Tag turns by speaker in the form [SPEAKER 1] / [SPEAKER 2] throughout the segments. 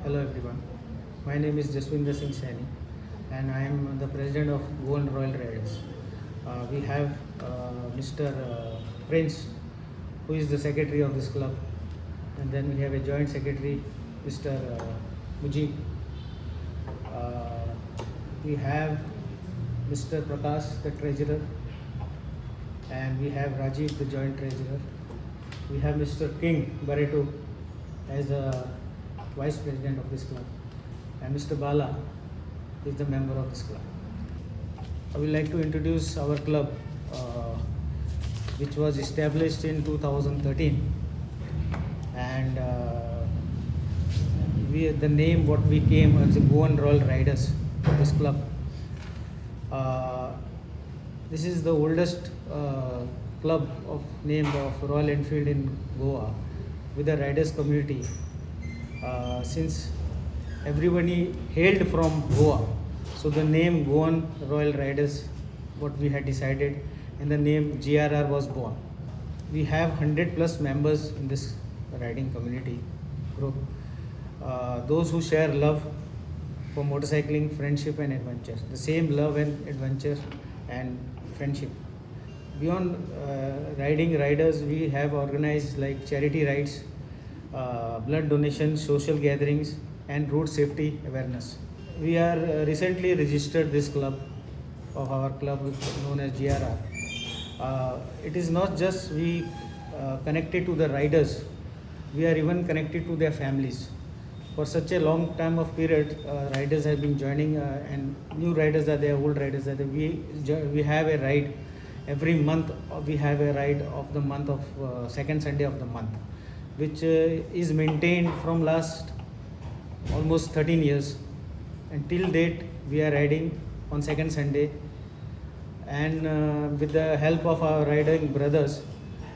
[SPEAKER 1] Hello everyone. My name is Jaswinder Singh Saini and I am the president of Goan Royal Riders. We have Mr. Prince, who is the secretary of this club, and then we have a joint secretary, Mr. Mujib. We have Mr. Prakash, the treasurer, and we have Rajiv, the joint treasurer. We have Mr. King Barreto as the vice president of this club, and Mr. Bala is the member of this club. I would like to introduce our club, which was established in 2013, and the name what we came as the Goan Royal Riders of this club. This is the oldest club of name of Royal Enfield in Goa, with the riders community. Since everybody hailed from Goa, so the name Goan Royal Riders, what we had decided, and the name GRR was born. We have 100 plus members in this riding community group. Those who share love for motorcycling, friendship and adventure. The same love and adventure and friendship. Beyond riding riders, we have organized like charity rides, blood donation, social gatherings and road safety awareness. We are recently registered this club of our club known as GRR. It is not just we connected to the riders, we are even connected to their families. For such a long time of period, riders have been joining and new riders are there, old riders are there. We have a ride every month. We have a ride of the month of second Sunday of the month, which is maintained from last almost 13 years. Until date, we are riding on second Sunday, and with the help of our riding brothers,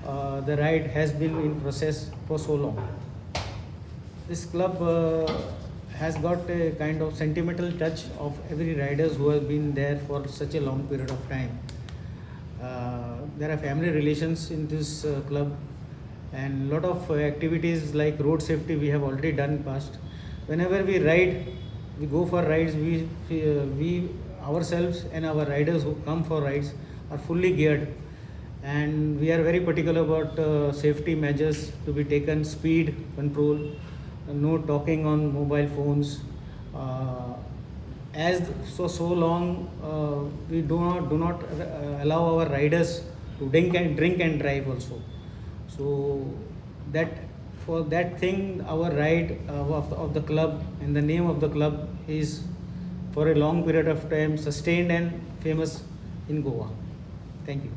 [SPEAKER 1] the ride has been in process for so long. This club has got a kind of sentimental touch of every riders who have been there for such a long period of time. There are family relations in this club, and lot of activities like road safety we have already done in past. Whenever we ride, we go for rides, we ourselves and our riders who come for rides are fully geared, and we are very particular about safety measures to be taken, speed control, no talking on mobile phones. As so long we do not allow our riders to drink and drive also. So that for that thing, our ride of the club and the name of the club is for a long period of time sustained and famous in Goa. Thank you.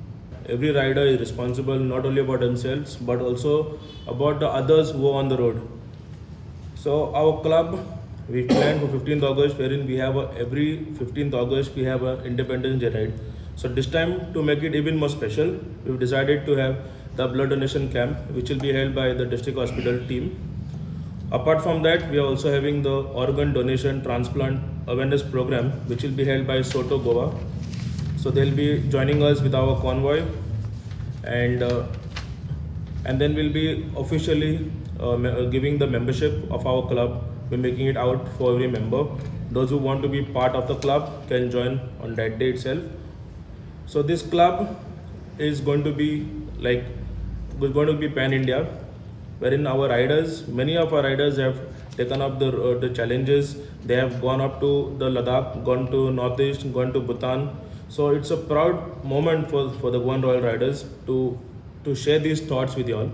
[SPEAKER 2] Every rider is responsible not only about themselves but also about the others who are on the road. So our club, we planned for 15th August, wherein we have every 15th August we have an Independence Day ride. So this time, to make it even more special, we've decided to have the blood donation camp, which will be held by the district hospital team. Apart from that, we are also having the organ donation transplant awareness program, which will be held by Soto Goa. So they'll be joining us with our convoy, and then we'll be officially giving the membership of our club. We're making it out for every member. Those who want to be part of the club can join on that day itself. So this club is going to be pan-India, wherein our riders, many of our riders have taken up the challenges. They have gone up to the Ladakh, gone to Northeast, gone to Bhutan. So it's a proud moment for the Goan Royal Riders to share these thoughts with you all.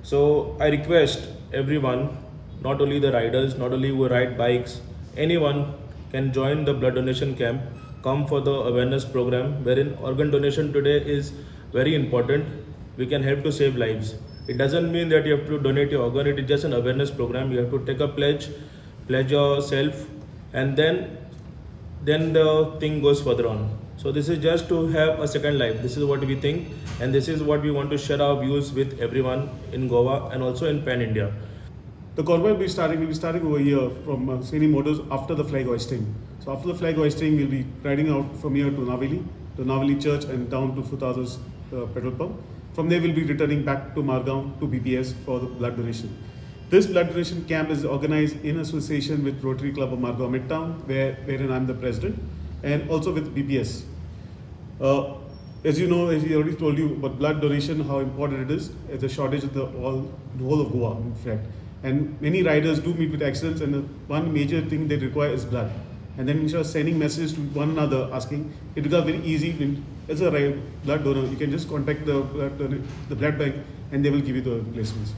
[SPEAKER 2] So I request everyone, not only the riders, not only who ride bikes, anyone can join the blood donation camp, come for the awareness program, wherein organ donation today is very important. We can help to save lives. It doesn't mean that you have to donate your organ, it is just an awareness program. You have to take a pledge yourself, and then the thing goes further on. So this is just to have a second life. This is what we think, and this is what we want to share our views with everyone in Goa and also in Pan India.
[SPEAKER 3] The convoy will be starting over here from Srini Motors after the flag hoisting. So after the flag hoisting, we'll be riding out from here to Naveli Church and down to Futaz's petrol pump. From there, we'll be returning back to Margaon to BPS for the blood donation. This blood donation camp is organized in association with Rotary Club of Margao Midtown, wherein I'm the president, and also with BPS. As you know, as we already told you about blood donation, how important it is. It's a shortage of the whole of Goa, in fact. And many riders do meet with accidents, and the one major thing they require is blood. And then instead of sending messages to one another asking, it becomes very easy. As a blood donor, you can just contact the blood bank, and they will give you the replacements.